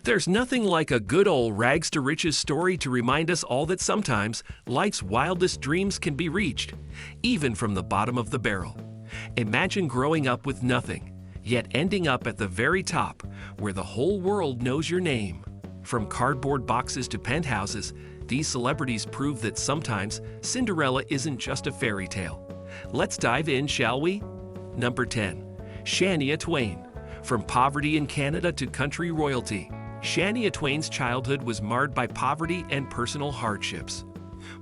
There's nothing like a good old rags to riches story to remind us all that sometimes life's wildest dreams can be reached, even from the bottom of the barrel. Imagine growing up with nothing, yet ending up at the very top, where the whole world knows your name. From cardboard boxes to penthouses, these celebrities prove that sometimes Cinderella isn't just a fairy tale. Let's dive in, shall we? Number 10. Shania Twain. From poverty in Canada to country royalty, Shania Twain's childhood was marred by poverty and personal hardships.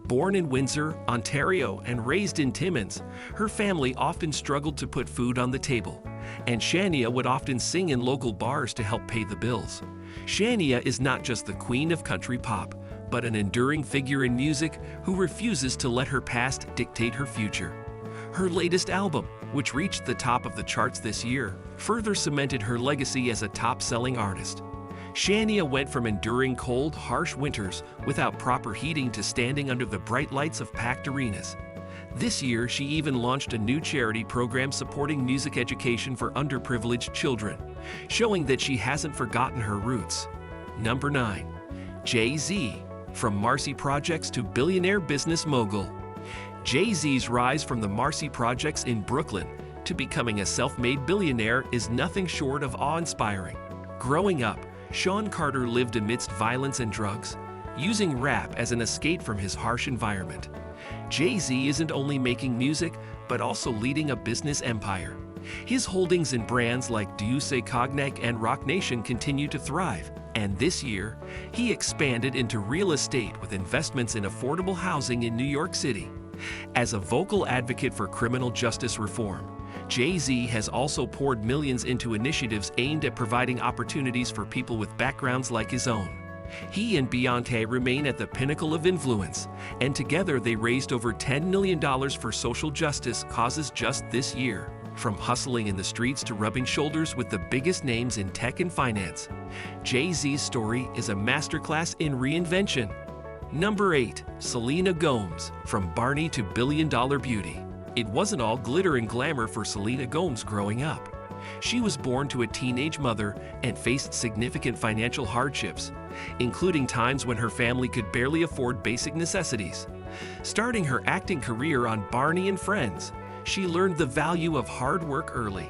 Born in Windsor, Ontario, and raised in Timmins, her family often struggled to put food on the table, and Shania would often sing in local bars to help pay the bills. Shania is not just the queen of country pop, but an enduring figure in music who refuses to let her past dictate her future. Her latest album, which reached the top of the charts this year, further cemented her legacy as a top-selling artist. Shania went from enduring cold, harsh winters without proper heating to standing under the bright lights of packed arenas. This year, she even launched a new charity program supporting music education for underprivileged children, showing that she hasn't forgotten her roots. Number 9. Jay-Z. From Marcy Projects to billionaire business mogul. Jay-Z's rise from the Marcy Projects in Brooklyn to becoming a self-made billionaire is nothing short of awe-inspiring. Growing up, Sean Carter lived amidst violence and drugs, using rap as an escape from his harsh environment. Jay-Z isn't only making music, but also leading a business empire. His holdings in brands like Douce Cognac and Roc Nation continue to thrive, and this year, he expanded into real estate with investments in affordable housing in New York City. As a vocal advocate for criminal justice reform, Jay-Z has also poured millions into initiatives aimed at providing opportunities for people with backgrounds like his own. He and Beyoncé remain at the pinnacle of influence, and together they raised over $10 million for social justice causes just this year. From hustling in the streets to rubbing shoulders with the biggest names in tech and finance, Jay-Z's story is a masterclass in reinvention. Number 8. Selena Gomez. From Barney to billion-dollar beauty. It wasn't all glitter and glamour for Selena Gomez growing up. She was born to a teenage mother and faced significant financial hardships, including times when her family could barely afford basic necessities. Starting her acting career on Barney and Friends, she learned the value of hard work early.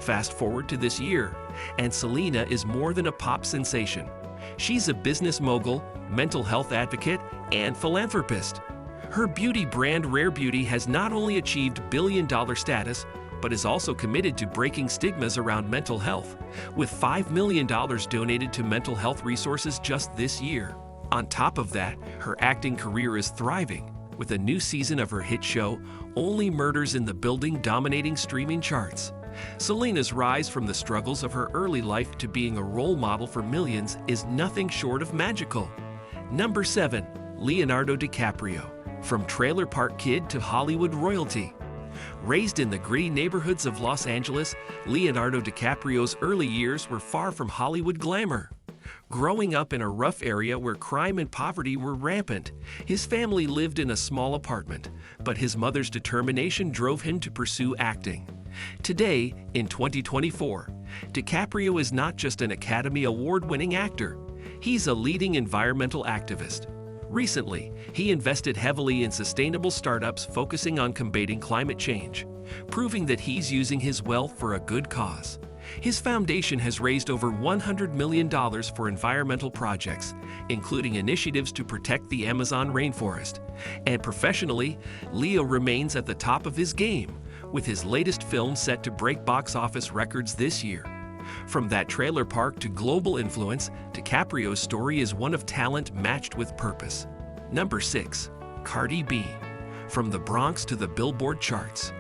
Fast forward to this year, and Selena is more than a pop sensation. She's a business mogul, mental health advocate, and philanthropist. Her beauty brand Rare Beauty has not only achieved billion-dollar status, but is also committed to breaking stigmas around mental health, with $5 million donated to mental health resources just this year. On top of that, her acting career is thriving, with a new season of her hit show, Only Murders in the Building, dominating streaming charts. Selena's rise from the struggles of her early life to being a role model for millions is nothing short of magical. Number 7. Leonardo DiCaprio. From trailer park kid to Hollywood royalty. Raised in the gritty neighborhoods of Los Angeles, Leonardo DiCaprio's early years were far from Hollywood glamour. Growing up in a rough area where crime and poverty were rampant, his family lived in a small apartment, but his mother's determination drove him to pursue acting. Today, in 2024, DiCaprio is not just an Academy Award-winning actor. He's a leading environmental activist. Recently, he invested heavily in sustainable startups focusing on combating climate change, proving that he's using his wealth for a good cause. His foundation has raised over $100 million for environmental projects, including initiatives to protect the Amazon rainforest. And professionally, Leo remains at the top of his game, with his latest film set to break box office records this year. From that trailer park to global influence, DiCaprio's story is one of talent matched with purpose. Number 6. Cardi B. From the Bronx to the Billboard charts.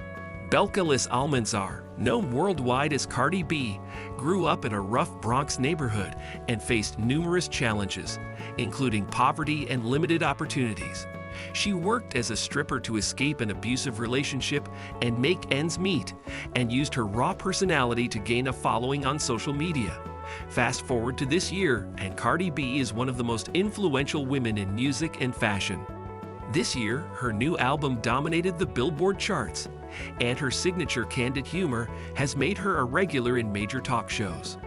Belka Almanzar, known worldwide as Cardi B, grew up in a rough Bronx neighborhood and faced numerous challenges, including poverty and limited opportunities. She worked as a stripper to escape an abusive relationship and make ends meet, and used her raw personality to gain a following on social media. Fast forward to this year, and Cardi B is one of the most influential women in music and fashion. This year, her new album dominated the Billboard charts, and her signature candid humor has made her a regular in major talk shows.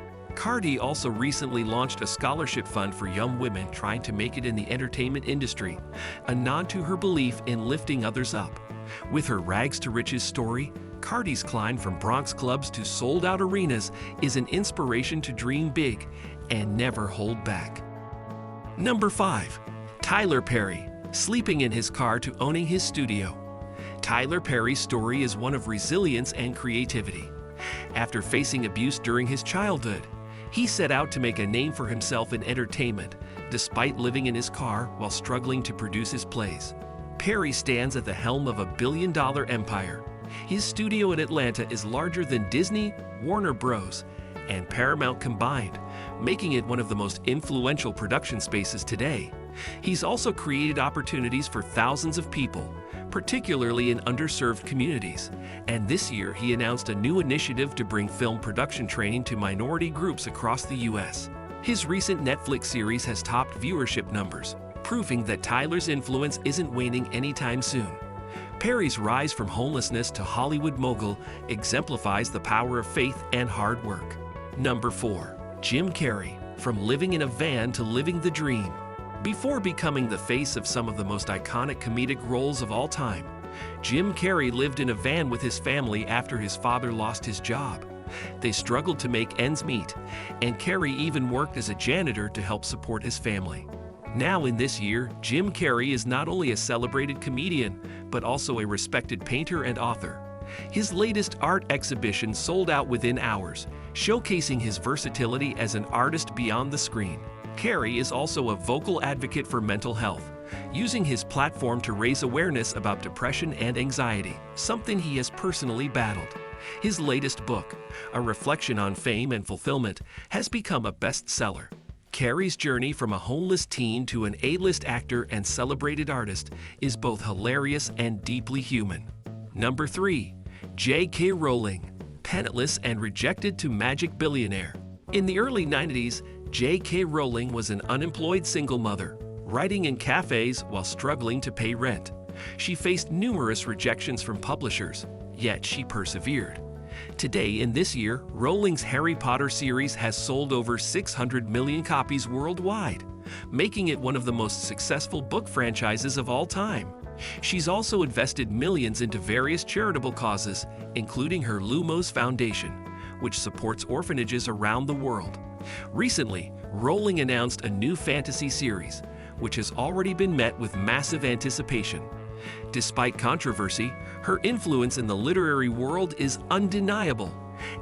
Cardi also recently launched a scholarship fund for young women trying to make it in the entertainment industry, a nod to her belief in lifting others up. With her rags to riches story, Cardi's climb from Bronx clubs to sold-out arenas is an inspiration to dream big and never hold back. Number 5. Tyler Perry, sleeping in his car to owning his studio. Tyler Perry's story is one of resilience and creativity. After facing abuse during his childhood, he set out to make a name for himself in entertainment, despite living in his car while struggling to produce his plays. Perry stands at the helm of a billion-dollar empire. His studio in Atlanta is larger than Disney, Warner Bros., and Paramount combined, making it one of the most influential production spaces today. He's also created opportunities for thousands of people, particularly in underserved communities. And this year, he announced a new initiative to bring film production training to minority groups across the U.S. His recent Netflix series has topped viewership numbers, proving that Tyler's influence isn't waning anytime soon. Perry's rise from homelessness to Hollywood mogul exemplifies the power of faith and hard work. Number 4. Jim Carrey, from living in a van to living the dream. Before becoming the face of some of the most iconic comedic roles of all time, Jim Carrey lived in a van with his family after his father lost his job. They struggled to make ends meet, and Carrey even worked as a janitor to help support his family. Now in this year, Jim Carrey is not only a celebrated comedian, but also a respected painter and author. His latest art exhibition sold out within hours, showcasing his versatility as an artist beyond the screen. Carrey is also a vocal advocate for mental health, using his platform to raise awareness about depression and anxiety, something he has personally battled. His latest book, a reflection on fame and fulfillment, has become a bestseller. Carrey's journey from a homeless teen to an A-list actor and celebrated artist is both hilarious and deeply human. Number 3. J.K. Rowling, penniless and rejected to magic billionaire. In the early 90s, J.K. Rowling was an unemployed single mother, writing in cafes while struggling to pay rent. She faced numerous rejections from publishers, yet she persevered. Today, in this year, Rowling's Harry Potter series has sold over 600 million copies worldwide, making it one of the most successful book franchises of all time. She's also invested millions into various charitable causes, including her Lumos Foundation, which supports orphanages around the world. Recently, Rowling announced a new fantasy series, which has already been met with massive anticipation. Despite controversy, her influence in the literary world is undeniable,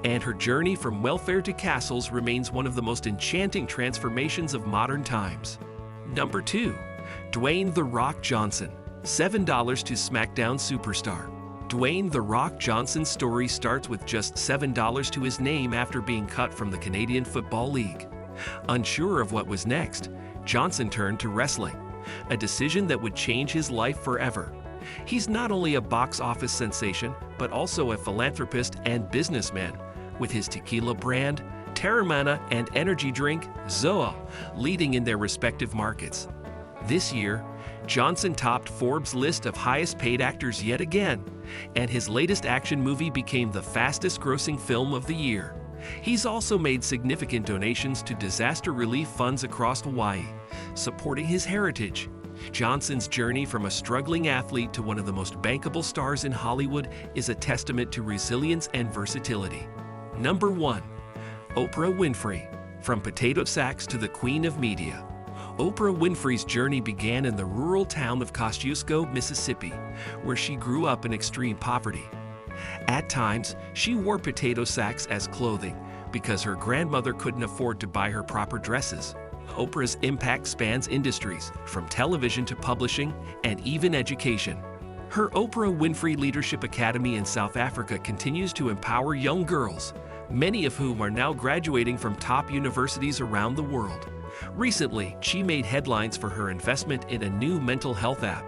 and her journey from welfare to castles remains one of the most enchanting transformations of modern times. Number 2. Dwayne "The Rock" Johnson, $7 to SmackDown superstar. Dwayne "The Rock" Johnson's story starts with just $7 to his name after being cut from the Canadian Football League. Unsure of what was next, Johnson turned to wrestling, a decision that would change his life forever. He's not only a box office sensation, but also a philanthropist and businessman, with his tequila brand, Terramana, and energy drink, Zoa, leading in their respective markets. This year, Johnson topped Forbes' list of highest-paid actors yet again, and his latest action movie became the fastest-grossing film of the year. He's also made significant donations to disaster relief funds across Hawaii, supporting his heritage. Johnson's journey from a struggling athlete to one of the most bankable stars in Hollywood is a testament to resilience and versatility. Number 1. Oprah Winfrey, from potato sacks to the queen of media. Oprah Winfrey's journey began in the rural town of Kosciuszko, Mississippi, where she grew up in extreme poverty. At times, she wore potato sacks as clothing because her grandmother couldn't afford to buy her proper dresses. Oprah's impact spans industries, from television to publishing and even education. Her Oprah Winfrey Leadership Academy in South Africa continues to empower young girls, many of whom are now graduating from top universities around the world. Recently, she made headlines for her investment in a new mental health app,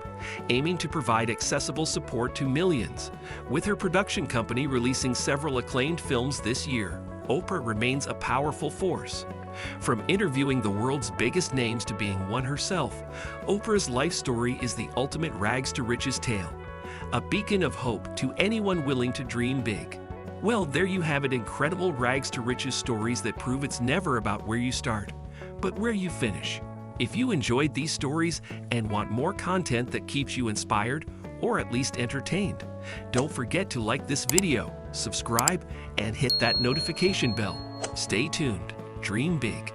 aiming to provide accessible support to millions. With her production company releasing several acclaimed films this year, Oprah remains a powerful force. From interviewing the world's biggest names to being one herself, Oprah's life story is the ultimate rags to riches tale, a beacon of hope to anyone willing to dream big. Well, there you have it, incredible rags to riches stories that prove it's never about where you start, but where you finish. If you enjoyed these stories and want more content that keeps you inspired or at least entertained, don't forget to like this video, subscribe, and hit that notification bell. Stay tuned. Dream big.